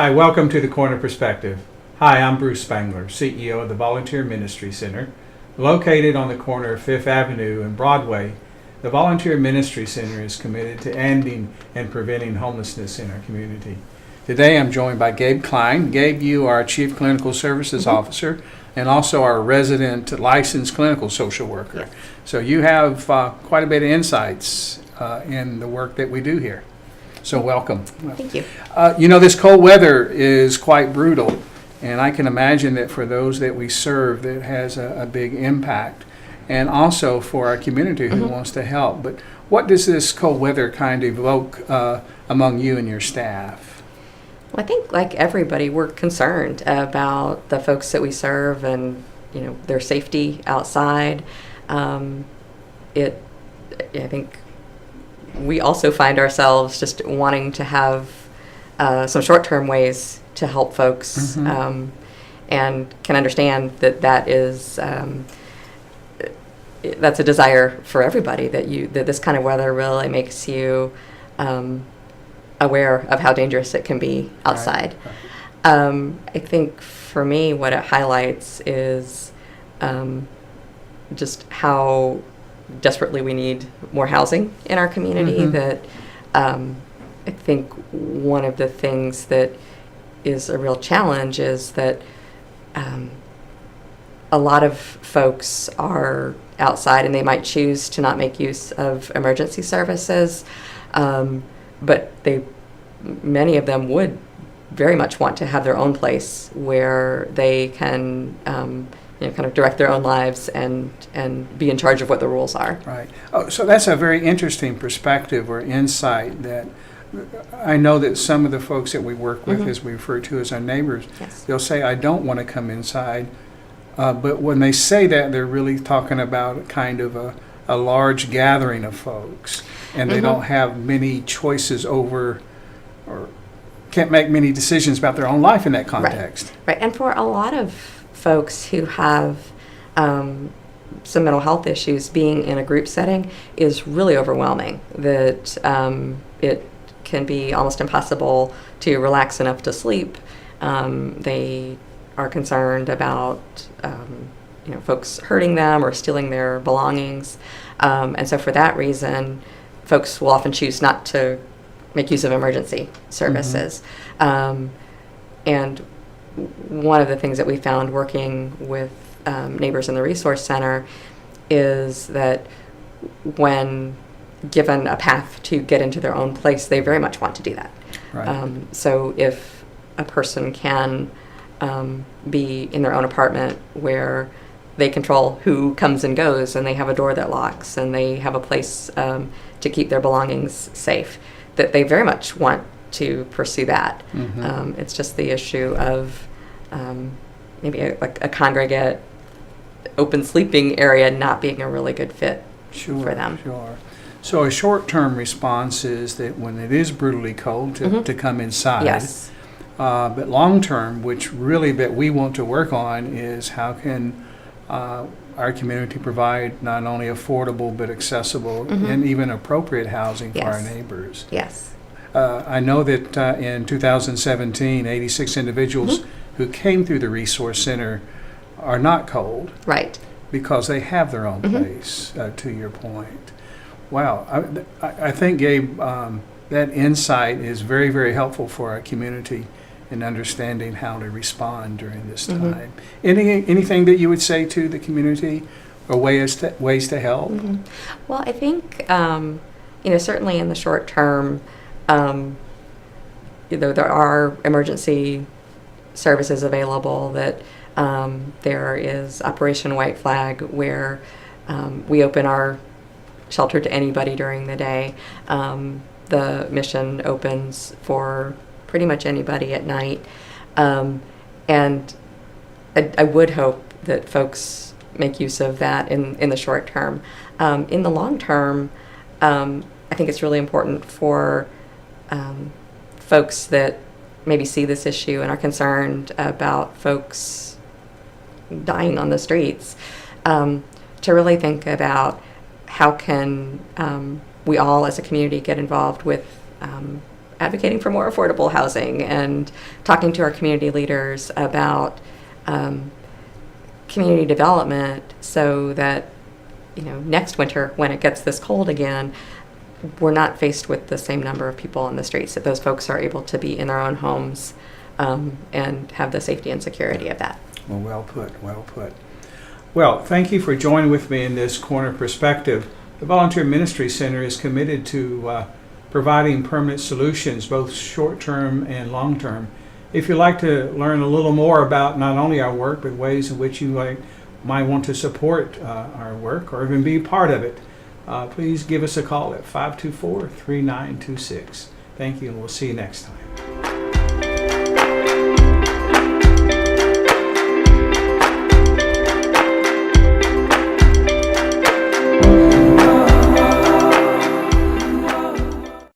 Hi, welcome to the Corner Perspective. Hi, I'm Bruce Spangler, CEO of the Volunteer Ministry Center. Located on the corner of Fifth Avenue and Broadway, the Volunteer Ministry Center is committed to ending and preventing homelessness in our community. Today I'm joined by Gabe Cline. Gabe, you are Chief Clinical Services Officer and also our resident licensed clinical social worker. Yes. So you have quite a bit of insights in the work that we do here. So welcome. Thank you. This cold weather is quite brutal, and I can imagine that for those that we serve, that has a big impact, and also for our community who wants to help. But what does this cold weather kind of evoke among you and your staff? Well, I think like everybody, we're concerned about the folks that we serve and their safety outside. I think we also find ourselves just wanting to have some short-term ways to help folks, and can understand that is that's a desire for everybody, that this kind of weather really makes you aware of how dangerous it can be outside. Right. I think for me, what it highlights is just how desperately we need more housing in our community. That I think one of the things that is a real challenge is that a lot of folks are outside and they might choose to not make use of emergency services, but many of them would very much want to have their own place where they can kind of direct their own lives and be in charge of what the rules are. Right. Oh, so that's a very interesting perspective or insight that I know that some of the folks that we work with, as we refer to as our neighbors, Yes. they'll say, I don't want to come inside. But when they say that, they're really talking about kind of a large gathering of folks, and they don't have many choices over or can't make many decisions about their own life in that context. Right. And for a lot of folks who have some mental health issues, being in a group setting is really overwhelming. That it can be almost impossible to relax enough to sleep. They are concerned about folks hurting them or stealing their belongings, and so for that reason, folks will often choose not to make use of emergency services. And one of the things that we found working with neighbors in the resource center is that when given a path to get into their own place, they very much want to do that. Right. So if a person can be in their own apartment where they control who comes and goes, and they have a door that locks, and they have a place to keep their belongings safe, that they very much want to pursue that. It's just the issue of maybe a congregate open sleeping area not being a really good fit for them. Sure. So a short-term response is that when it is brutally cold to come inside. Yes. But long-term, which really that we want to work on, is how can our community provide not only affordable but accessible and even appropriate housing for our neighbors. Yes. I know that in 2017, 86 individuals who came through the Resource Center are not cold. Right. Because they have their own place, to your point. Wow. I think, Gabe, that insight is very, very helpful for our community in understanding how to respond during this time. Anything that you would say to the community or ways to help? Well, I think, certainly in the short term, there are emergency services available. That there is Operation White Flag, where we open our shelter to anybody during the day. The mission opens for pretty much anybody at night. And I would hope that folks make use of that in the short term. In the long term, I think it's really important for folks that maybe see this issue and are concerned about folks dying on the streets, to really think about how can we all as a community get involved with advocating for more affordable housing and talking to our community leaders about community development so that, next winter when it gets this cold again, we're not faced with the same number of people on the streets, that those folks are able to be in their own homes and have the safety and security of that. Well put, well put. Well, thank you for joining with me in this Corner Perspective. The Volunteer Ministry Center is committed to providing permanent solutions, both short-term and long-term. If you'd like to learn a little more about not only our work, but ways in which you might want to support our work or even be part of it, please give us a call at 524-3926. Thank you, and we'll see you next time.